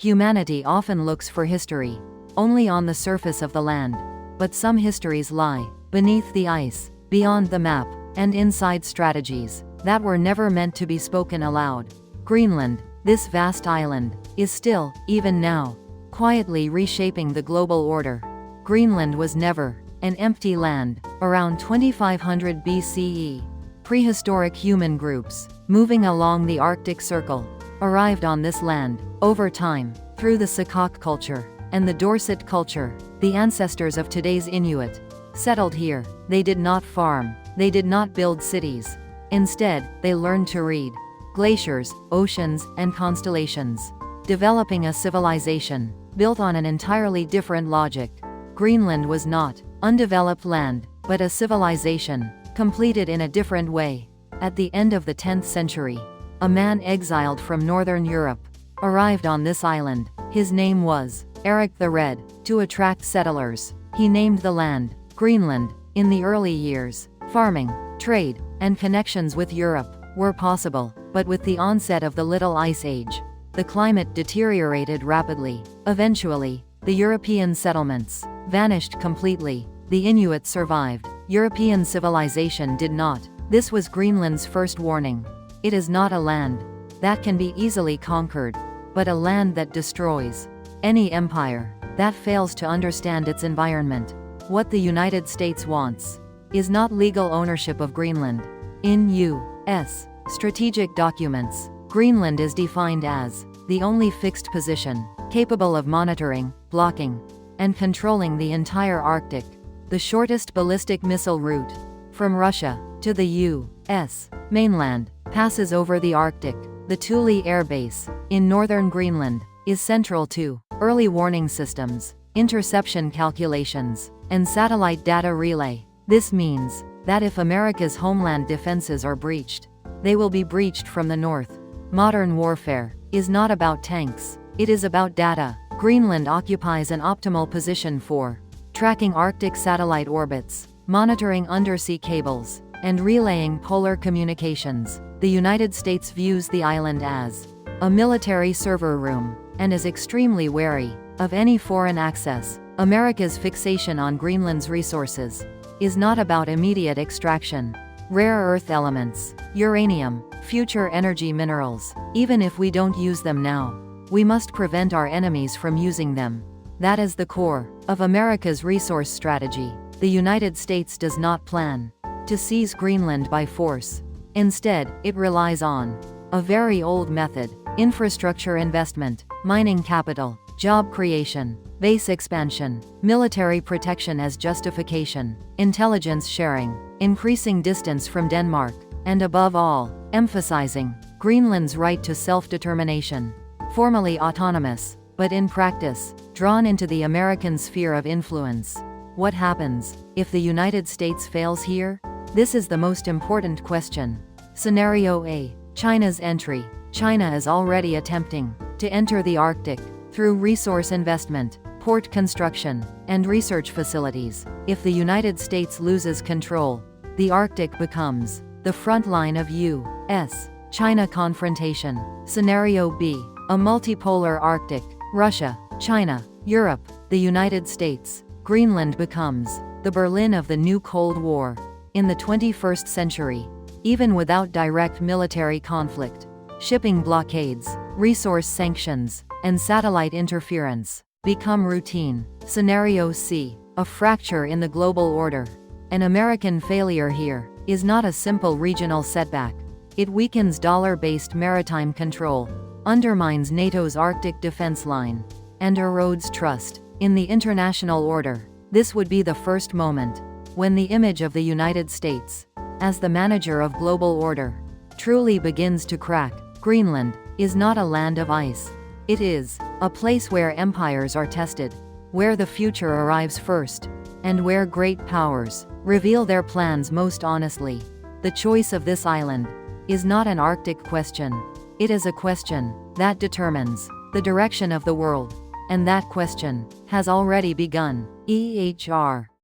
Humanity often looks for history only on the surface of the land. But some histories lie beneath the ice, beyond the map, and inside strategies that were never meant to be spoken aloud. Greenland, this vast island, is still, even now, quietly reshaping the global order. Greenland was never an empty land. Around 2500 BCE, prehistoric human groups, moving along the Arctic Circle, arrived on this land. Over time, through the Sakak culture and the Dorset culture, the ancestors of today's Inuit settled here. They did not farm, they did not build cities. Instead, they learned to read glaciers, oceans, and constellations, developing a civilization built on an entirely different logic. Greenland was not undeveloped land, but a civilization completed in a different way. At the end of the 10th century, a man exiled from northern Europe arrived on this island. His name was Eric the Red. To attract settlers, he named the land Greenland. In the early years, farming, trade, and connections with Europe were possible, but with the onset of the Little Ice Age, the climate deteriorated rapidly. Eventually, the European settlements vanished completely. The Inuit survived. European civilization did not. This was Greenland's first warning. It is not a land that can be easily conquered, but a land that destroys any empire that fails to understand its environment. What the United States wants is not legal ownership of Greenland. In U.S. strategic documents, Greenland is defined as the only fixed position capable of monitoring, blocking, and controlling the entire Arctic. The shortest ballistic missile route from Russia to the U.S. mainland passes over the Arctic. The Thule Air Base in northern Greenland is central to early warning systems, interception calculations, and satellite data relay. This means that if America's homeland defenses are breached, they will be breached from the north. Modern warfare is not about tanks, it is about data. Greenland occupies an optimal position for tracking Arctic satellite orbits, monitoring undersea cables, and relaying polar communications. The United States views the island as a military server room and is extremely wary of any foreign access. America's fixation on Greenland's resources is not about immediate extraction. Rare earth elements, uranium, future energy minerals. Even if we don't use them now, we must prevent our enemies from using them. That is the core of America's resource strategy. The United States does not plan to seize Greenland by force. Instead, it relies on a very old method: infrastructure investment, mining capital, job creation, base expansion, military protection as justification, intelligence sharing, increasing distance from Denmark, and above all, emphasizing Greenland's right to self-determination. Formally autonomous, but in practice, drawn into the American sphere of influence. What happens if the United States fails here? This is the most important question. Scenario A: China's entry. China is already attempting to enter the Arctic through resource investment, port construction, and research facilities. If the United States loses control, the Arctic becomes the front line of U.S.-China confrontation. Scenario B: a multipolar Arctic. Russia, China, Europe, the United States. Greenland becomes the Berlin of the new Cold War. In the 21st century, even without direct military conflict, shipping blockades, resource sanctions, and satellite interference become routine. Scenario C: a fracture in the global order. An American failure here is not a simple regional setback. It weakens dollar-based maritime control, undermines NATO's Arctic defense line, and erodes trust in the international order. This would be the first moment when the image of the United States as the manager of global order truly begins to crack. Greenland is not a land of ice. It is a place where empires are tested, where the future arrives first, and where great powers reveal their plans most honestly. The choice of this island is not an Arctic question. It is a question that determines the direction of the world, and that question has already begun. EHR